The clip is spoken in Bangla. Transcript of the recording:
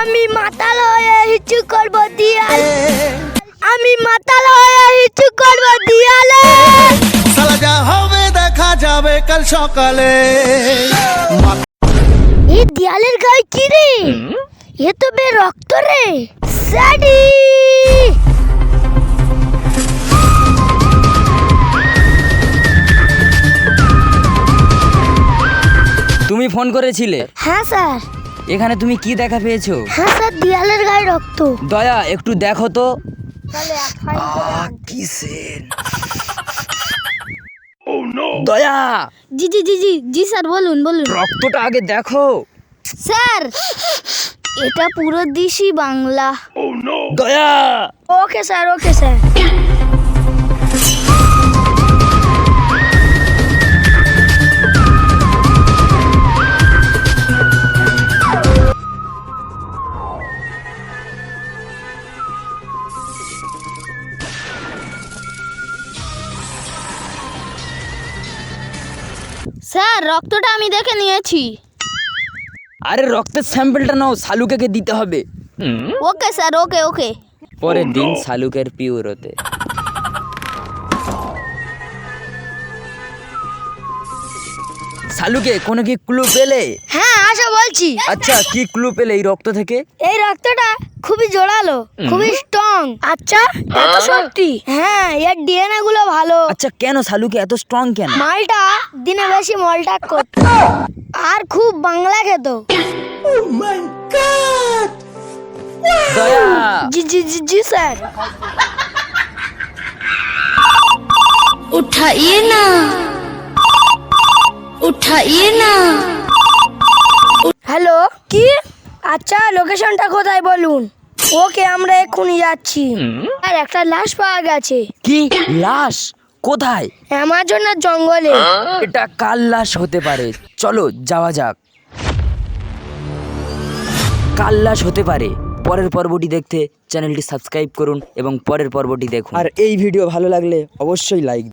আমি মাতাল হয়ে হিচু করব দিয়ালে, আমি মাতাল হয়ে হিচু করব দিয়ালে। সালা যা হবে দেখা যাবে কাল সকালে। এই দিয়ালের গায়ে কি রে? এ তো বে রক্ত রে। সাডি তুমি ফোন করেছিলে? হ্যাঁ স্যার। এখানে তুমি কি দেখা পেয়েছো? হ্যাঁ স্যার, দিয়ালের গায়ে রক্ত। দয়া একটু দেখো তো। দয়া জি জি জি জি জি স্যার, বলুন বলুন। রক্তটা আগে দেখো। স্যার, এটা পুরো দিশি বাংলা। দয়া okay sir, okay sir. Sir, রক্তটা আমি দেখে নিয়েছি। আরে রক্তের স্যাম্পলটা নাও, শালুকে দিতে হবে। ওকে স্যার, ওকে ওকে। পরের দিন শালুকের পিউরোতে। শালুকে কোনো কি ক্লু পেলে? হ্যাঁ, আসো বলছি। আচ্ছা, কি ক্লু পেলে এই রক্ত থেকে? এই রক্তটা খুবই জোরালো, খুবই স্ট্রং। আচ্ছা, এত সত্যি? হ্যাঁ, এর ডিএনএ গুলো ভালো। আচ্ছা, কেন শালুকে এত স্ট্রং কেন? মালটা দিনে বেশি মলটাক করত আর খুব বাংলা খেত। দয়া জি জি জি জি স্যার। উঠাইয়ে না, উঠাইয়ে না। হ্যালো, কি? আচ্ছা, লোকেশনটা কোথায় বলুন। ওকে, আমরা এক্ষুনি যাচ্ছি। আর একটা লাশ পাওয়া গেছে। কি লাশ? কোথায়? অ্যামাজনের জঙ্গলে। এটা কার লাশ হতে পারে? চলো যাওয়া যাক। কার লাশ হতে পারে? পরের পর্বটি দেখতে চ্যানেলটি সাবস্ক্রাইব করুন এবং পরের পর্বটি দেখুন। আর এই ভিডিও ভালো লাগলে অবশ্যই লাইক